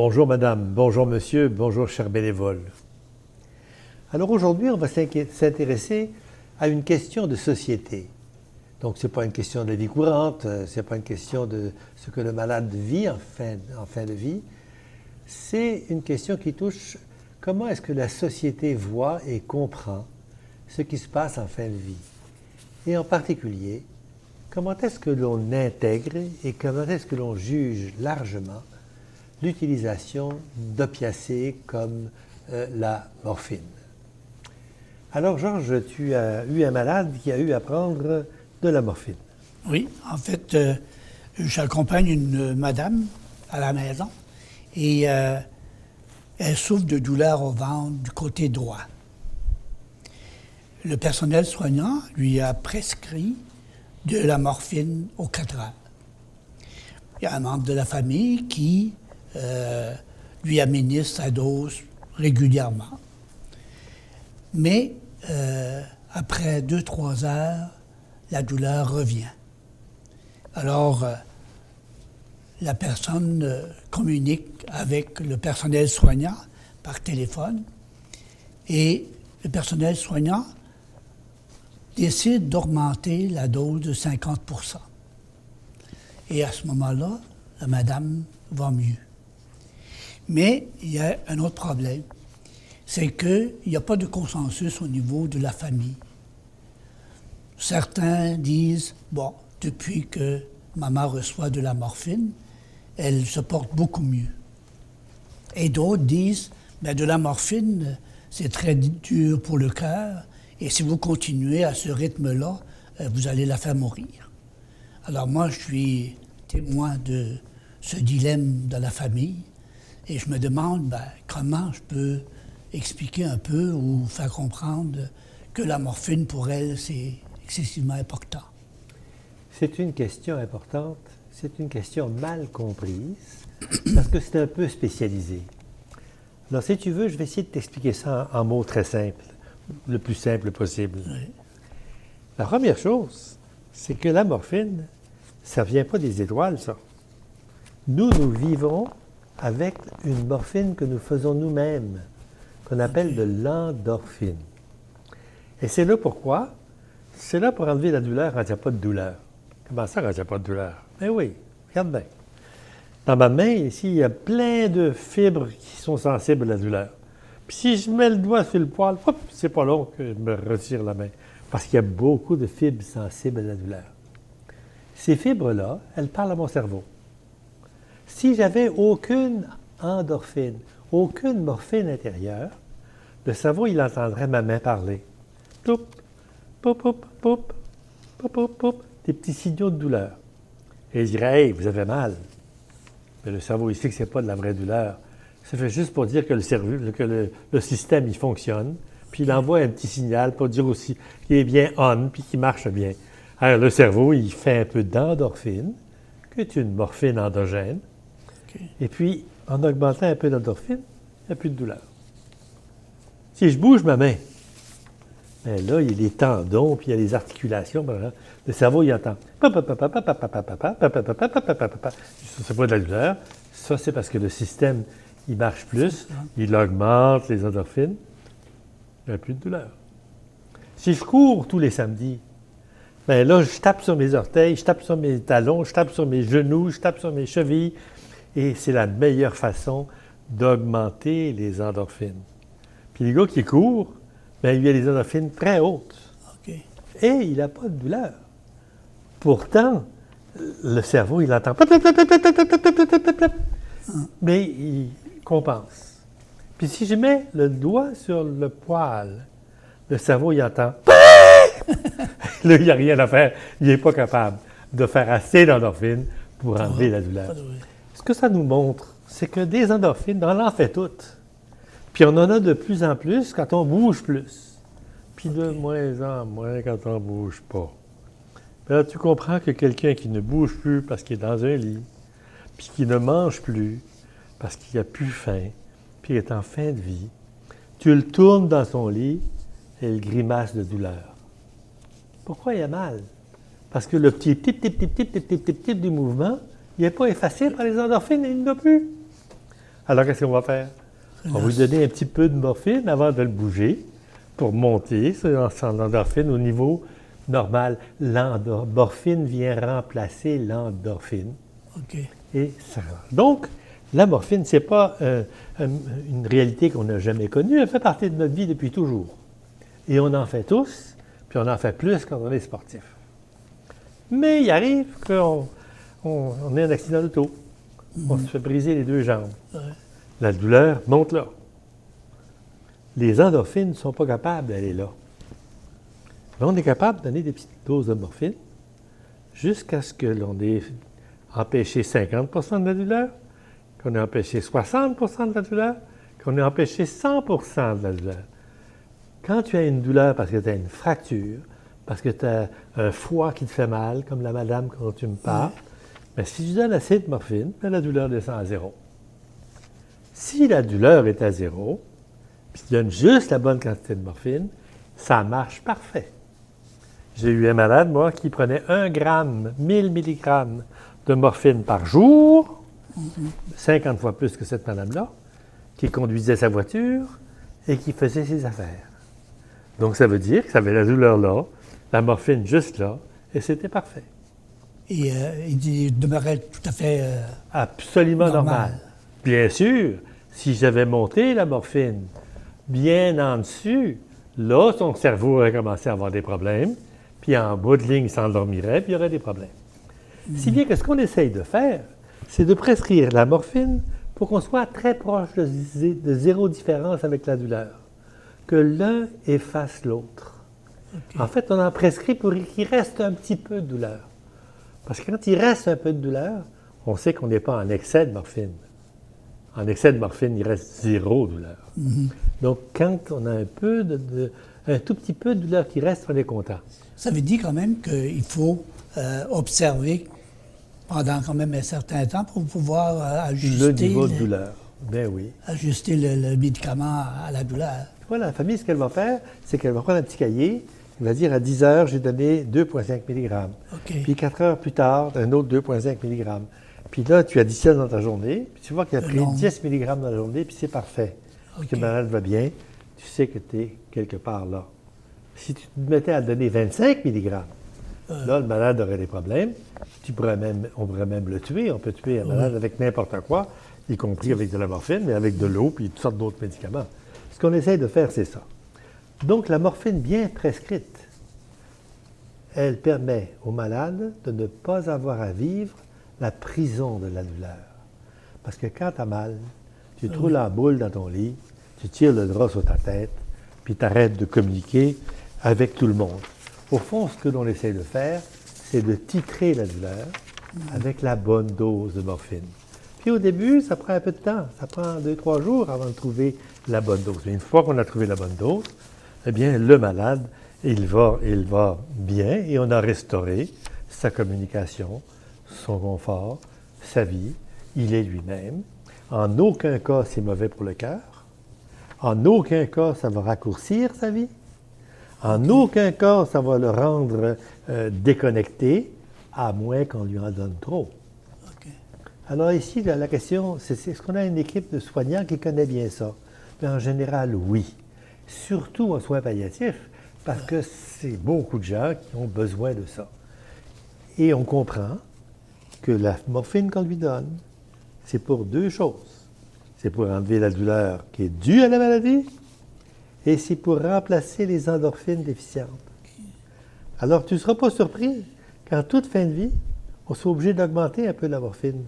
Bonjour madame, bonjour monsieur, bonjour cher bénévole. Alors aujourd'hui, on va s'intéresser à une question de société. Donc ce n'est pas une question de la vie courante, ce n'est pas une question de ce que le malade vit en fin de vie. C'est une question qui touche comment est-ce que la société voit et comprend ce qui se passe en fin de vie. Et en particulier, comment est-ce que l'on intègre et comment est-ce que l'on juge largement l'utilisation d'opiacés comme la morphine. Alors Georges, tu as eu un malade qui a eu à prendre de la morphine. Oui, en fait, j'accompagne une madame à la maison et elle souffre de douleurs au ventre du côté droit. Le personnel soignant lui a prescrit de la morphine aux 4 heures. Il y a un membre de la famille qui lui administre sa dose régulièrement. Mais après 2-3 heures, la douleur revient. Alors, la personne communique avec le personnel soignant par téléphone et le personnel soignant décide d'augmenter la dose de 50%. Et à ce moment-là, la madame va mieux. Mais il y a un autre problème, c'est qu'il n'y a pas de consensus au niveau de la famille. Certains disent, bon, depuis que maman reçoit de la morphine, elle se porte beaucoup mieux. Et d'autres disent, bien, de la morphine, c'est très dur pour le cœur, et si vous continuez à ce rythme-là, vous allez la faire mourir. Alors moi, je suis témoin de ce dilemme dans la famille, et je me demande ben, comment je peux expliquer un peu ou faire comprendre que la morphine, pour elle, c'est excessivement important. C'est une question importante, c'est une question mal comprise, parce que c'est un peu spécialisé. Alors, si tu veux, je vais essayer de t'expliquer ça en mots très simples, le plus simple possible. Oui. La première chose, c'est que la morphine, ça ne vient pas des étoiles, ça. Nous vivons avec une morphine que nous faisons nous-mêmes, qu'on appelle de l'endorphine. Et c'est là pourquoi? C'est là pour enlever la douleur quand il n'y a pas de douleur. Comment ça, quand il n'y a pas de douleur? Ben oui, regarde bien. Dans ma main, ici, il y a plein de fibres qui sont sensibles à la douleur. Puis si je mets le doigt sur le poil, hop, c'est pas long que je me retire la main. Parce qu'il y a beaucoup de fibres sensibles à la douleur. Ces fibres-là, elles parlent à mon cerveau. Si j'avais aucune endorphine, aucune morphine intérieure, le cerveau, il entendrait ma main parler. Poup, poup, poup, poup, poup, poup, poup, des petits signaux de douleur. Et il dirait, hey, vous avez mal. Mais le cerveau, il sait que ce n'est pas de la vraie douleur. Ça fait juste pour dire que le système, il fonctionne, puis il envoie un petit signal pour dire aussi qu'il est bien on, puis qu'il marche bien. Alors, le cerveau, il fait un peu d'endorphine, qui est une morphine endogène. Okay. Et puis, en augmentant un peu d'endorphine, il n'y a plus de douleur. Si je bouge ma main, bien là, il y a les tendons, puis il y a les articulations. Le cerveau, il entend. Ça, c'est pas de la douleur. Ça, c'est parce que le système, il marche plus, il augmente les endorphines. Il n'y a plus de douleur. Si je cours tous les samedis, bien là, je tape sur mes orteils, je tape sur mes talons, je tape sur mes genoux, je tape sur mes chevilles. Et c'est la meilleure façon d'augmenter les endorphines. Puis les gars qui courent, bien, il y a les endorphines très hautes. Okay. Et il n'a pas de douleur. Pourtant, le cerveau, il entend. Mais il compense. Puis si je mets le doigt sur le poil, le cerveau, il entend. Là, il n'y a rien à faire. Il n'est pas capable de faire assez d'endorphines pour enlever la douleur. Ce que ça nous montre, c'est que des endorphines, on en fait toutes. Puis on en a de plus en plus quand on bouge plus. Puis de moins en moins quand on ne bouge pas. Puis là, tu comprends que quelqu'un qui ne bouge plus parce qu'il est dans un lit, puis qui ne mange plus parce qu'il n'a plus faim, puis il est en fin de vie, tu le tournes dans son lit et il grimace de douleur. Pourquoi il a mal? Parce que le petit tip du mouvement, il n'est pas effacé par les endorphines et il n'a plus. Alors, qu'est-ce qu'on va faire? On va lui donner un petit peu de morphine avant de le bouger pour monter son endorphine au niveau normal. L'endorphine vient remplacer l'endorphine. OK. Et ça. Donc, la morphine, ce n'est pas une réalité qu'on n'a jamais connue. Elle fait partie de notre vie depuis toujours. Et on en fait tous, puis on en fait plus quand on est sportif. Mais il arrive qu'on ait un accident d'auto. On se fait briser les 2 jambes. Ouais. La douleur monte là. Les endorphines ne sont pas capables d'aller là. Mais on est capable de donner des petites doses de morphine jusqu'à ce que l'on ait empêché 50 de la douleur, qu'on ait empêché 60 de la douleur, qu'on ait empêché 100 de la douleur. Quand tu as une douleur parce que tu as une fracture, parce que tu as un foie qui te fait mal, comme la madame quand tu me parles, mais si tu donnes assez de morphine, bien, la douleur descend à 0. Si la douleur est à 0, puis tu donnes juste la bonne quantité de morphine, ça marche parfait. J'ai eu un malade, moi, qui prenait 1 gramme, 1000 mg de morphine par jour, 50 fois plus que cette madame-là, qui conduisait sa voiture et qui faisait ses affaires. Donc, ça veut dire que ça avait la douleur là, la morphine juste là, et c'était parfait. Et il demeurait tout à fait absolument normal. Bien sûr, si j'avais monté la morphine bien en dessus, là, son cerveau aurait commencé à avoir des problèmes, puis en bout de ligne, il s'endormirait, puis il y aurait des problèmes. Si bien que ce qu'on essaye de faire, c'est de prescrire la morphine pour qu'on soit très proche de 0 différence avec la douleur, que l'un efface l'autre. Okay. En fait, on en prescrit pour qu'il reste un petit peu de douleur. Parce que quand il reste un peu de douleur, on sait qu'on n'est pas en excès de morphine. En excès de morphine, il reste 0 douleur. Donc, quand on a un tout petit peu de douleur qui reste, on est content. Ça veut dire quand même qu'il faut observer pendant quand même un certain temps pour pouvoir ajuster le niveau de douleur. Bien oui. Ajuster le médicament à la douleur. Voilà, la famille, ce qu'elle va faire, c'est qu'elle va prendre un petit cahier. Elle va dire à 10 heures, j'ai donné 2,5 mg. Okay. Puis 4 heures plus tard, un autre 2,5 mg. Puis là, tu additionnes dans ta journée, puis tu vois qu'il a pris 10 mg dans la journée, puis c'est parfait. Okay. Puis que le malade va bien, tu sais que tu es quelque part là. Si tu te mettais à donner 25 mg, là, le malade aurait des problèmes. On pourrait même le tuer. On peut tuer un malade avec n'importe quoi, y compris avec de la morphine, mais avec de l'eau, puis toutes sortes d'autres médicaments. Ce qu'on essaye de faire, c'est ça. Donc, la morphine bien prescrite, elle permet au malade de ne pas avoir à vivre la prison de la douleur. Parce que quand tu as mal, tu te roules en boule dans ton lit, tu tires le drap sur ta tête, puis tu arrêtes de communiquer avec tout le monde. Au fond, ce que l'on essaie de faire, c'est de titrer la douleur avec la bonne dose de morphine. Puis au début, ça prend un peu de temps. Ça prend 2-3 jours avant de trouver la bonne dose. Mais une fois qu'on a trouvé la bonne dose, eh bien, le malade, il va bien et on a restauré sa communication, son confort, sa vie. Il est lui-même. En aucun cas, c'est mauvais pour le cœur. En aucun cas, ça va raccourcir sa vie. En aucun cas, ça va le rendre déconnecté, à moins qu'on lui en donne trop. Okay. Alors ici, la question, c'est est-ce qu'on a une équipe de soignants qui connaît bien ça? Mais en général, oui. Surtout en soins palliatifs, parce que c'est beaucoup de gens qui ont besoin de ça. Et on comprend que la morphine qu'on lui donne, c'est pour 2 choses. C'est pour enlever la douleur qui est due à la maladie, et c'est pour remplacer les endorphines déficientes. Alors, tu ne seras pas surpris qu'en toute fin de vie, on soit obligé d'augmenter un peu la morphine.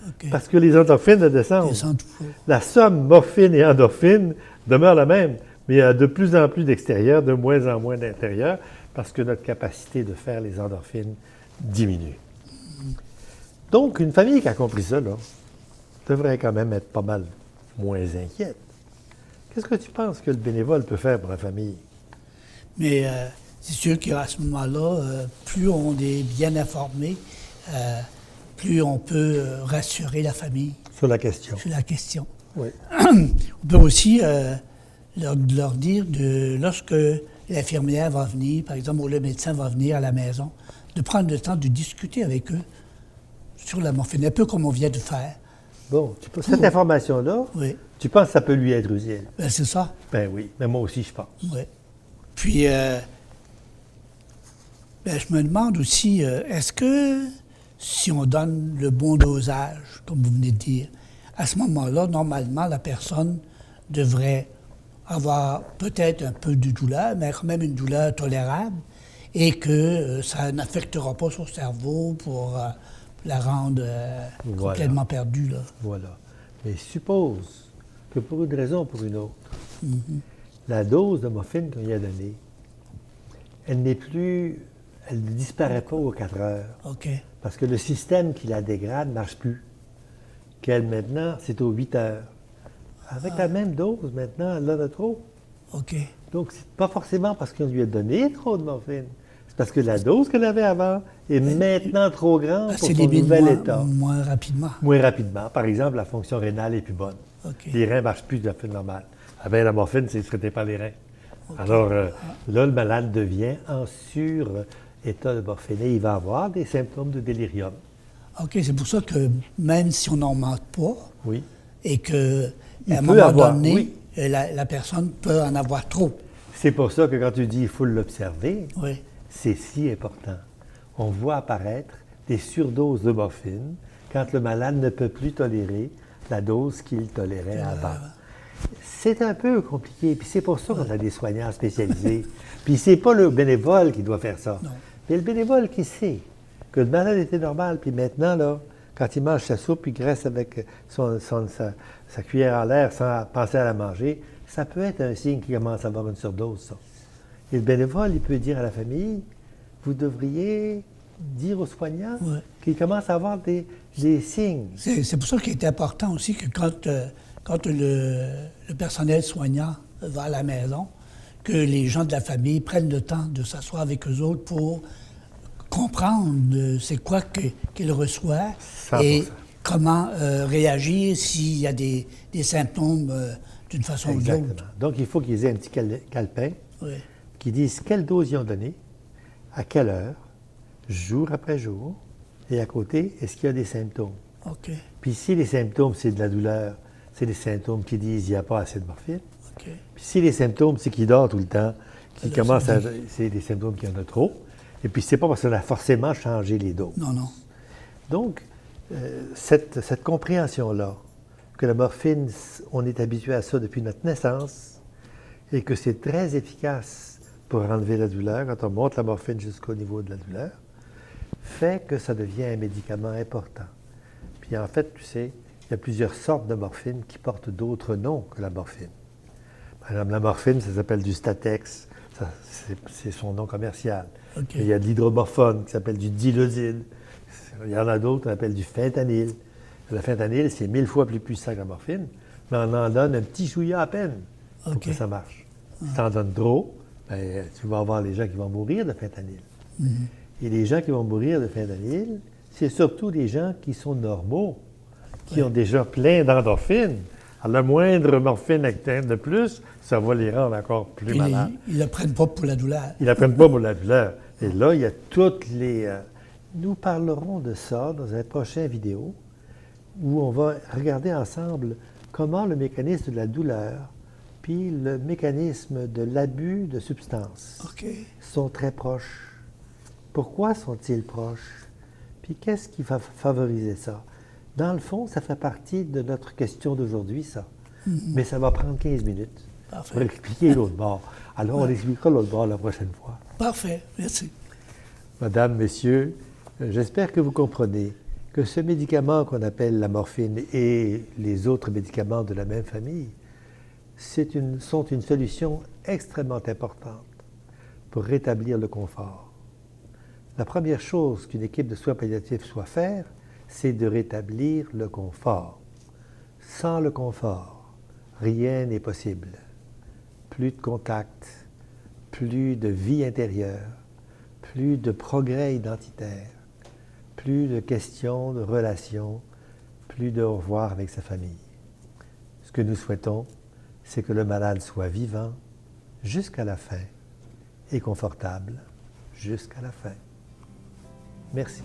Okay. Parce que les endorphines descendent. La somme morphine et endorphine demeure la même, mais il y a de plus en plus d'extérieur, de moins en moins d'intérieur, parce que notre capacité de faire les endorphines diminue. Donc, une famille qui a compris ça, là, devrait quand même être pas mal moins inquiète. Qu'est-ce que tu penses que le bénévole peut faire pour la famille? Mais c'est sûr qu'à ce moment-là, plus on est bien informé, plus on peut rassurer la famille. Sur la question. Sur la question. Oui. On peut aussi leur dire, lorsque l'infirmière va venir, par exemple, ou le médecin va venir à la maison, de prendre le temps de discuter avec eux sur la morphine, un peu comme on vient de faire. Bon, cette information-là, Oui, tu penses que ça peut lui être utile? ben, c'est ça. Ben oui, mais moi aussi, je pense. Oui. Puis, ben, je me demande aussi, est-ce que si on donne le bon dosage, comme vous venez de dire, à ce moment-là, normalement, la personne devrait avoir peut-être un peu de douleur, mais quand même une douleur tolérable, et que ça n'affectera pas son cerveau pour la rendre Voilà. complètement perdue, là. Voilà. Mais suppose que pour une raison ou pour une autre, la dose de morphine qu'on lui a donnée, elle ne disparaît pas aux 4 heures. OK. Parce que le système qui la dégrade ne marche plus. Qu'elle, maintenant, c'est aux 8 heures. Avec la même dose, maintenant, elle en a trop. OK. Donc, c'est pas forcément parce qu'on lui a donné trop de morphine. C'est parce que la dose qu'elle avait avant est maintenant trop grande Elle pour son s'élimine nouvel état. moins rapidement. Moins rapidement. Par exemple, la fonction rénale est plus bonne. OK. Les reins ne marchent plus de la façon normale. Avec la morphine, c'est traité par les reins. Alors, là, le malade devient en sur-état de morphine et il va avoir des symptômes de délirium. OK, c'est pour ça que même si on n'en manque pas, Oui. et que Il à un peut moment avoir, donné, oui. la personne peut en avoir trop. C'est pour ça que quand tu dis qu'il faut l'observer, Oui. c'est si important. On voit apparaître des surdoses de morphine quand le malade ne peut plus tolérer la dose qu'il tolérait avant. C'est un peu compliqué, puis c'est pour ça qu'on a des soignants spécialisés. Puis c'est pas le bénévole qui doit faire ça. Non. Mais le bénévole qui sait que le malade était normal, puis maintenant, là, quand il mange sa soupe, il graisse avec sa cuillère en l'air sans penser à la manger, ça peut être un signe qu'il commence à avoir une surdose, ça. Et le bénévole, il peut dire à la famille, vous devriez dire aux soignants Ouais. qu'il commence à avoir des signes. C'est pour ça qu'il est important aussi que quand le personnel soignant va à la maison, que les gens de la famille prennent le temps de s'asseoir avec eux autres pour comprendre c'est quoi qu'ils reçoivent 100%. et comment réagir s'il y a des symptômes d'une façon ou de Exactement. l'autre. Donc, il faut qu'ils aient un petit calepin Oui. qui dise quelle dose ils ont donné, à quelle heure, jour après jour, et à côté, est-ce qu'il y a des symptômes. OK. Puis si les symptômes, c'est de la douleur, c'est des symptômes qui disent qu'il n'y a pas assez de morphine. OK. Puis si les symptômes, c'est qu'il dort tout le temps, qu'il Là, commence ça à... C'est des symptômes qu'il y en a trop. Et puis c'est pas parce qu'on a forcément changé les doses. Non, non. Donc, cette compréhension-là, que la morphine, on est habitué à ça depuis notre naissance, et que c'est très efficace pour enlever la douleur, quand on monte la morphine jusqu'au niveau de la douleur, fait que ça devient un médicament important. Puis en fait, tu sais, il y a plusieurs sortes de morphine qui portent d'autres noms que la morphine. Par exemple, la morphine, ça s'appelle du Statex, c'est son nom commercial. OK. Il y a de l'hydromorphone qui s'appelle du diloside. Il y en a d'autres qu'on appelle du fentanyl. Le fentanyl, c'est 1000 fois plus puissant que la morphine, mais on en donne un petit chouïa à peine pour OK. que ça marche. Si tu en donnes trop, ben, tu vas avoir les gens qui vont mourir de fentanyl. Et les gens qui vont mourir de fentanyl, c'est surtout des gens qui sont normaux, qui ont déjà plein d'endorphines. Alors, la moindre morphine de plus, ça va les rendre encore plus Puis malades. ils ne le prennent pas pour la douleur. Ils n'apprennent pas pour la douleur. Et là, il y a toutes les... Nous parlerons de ça dans un prochain vidéo où on va regarder ensemble comment le mécanisme de la douleur puis le mécanisme de l'abus de substances OK. sont très proches. Pourquoi sont-ils proches? Puis qu'est-ce qui va favoriser ça? Dans le fond, ça fait partie de notre question d'aujourd'hui, ça. Mais ça va prendre 15 minutes Parfait. pour expliquer l'autre bord. Alors, on expliquera l'autre bord la prochaine fois. Parfait. Merci. Madame, Messieurs, j'espère que vous comprenez que ce médicament qu'on appelle la morphine et les autres médicaments de la même famille sont une solution extrêmement importante pour rétablir le confort. La première chose qu'une équipe de soins palliatifs doit faire, c'est de rétablir le confort. Sans le confort, rien n'est possible. Plus de contact, plus de vie intérieure, plus de progrès identitaire, plus de questions, de relations, plus de au revoir avec sa famille. Ce que nous souhaitons, c'est que le malade soit vivant jusqu'à la fin et confortable jusqu'à la fin. Merci.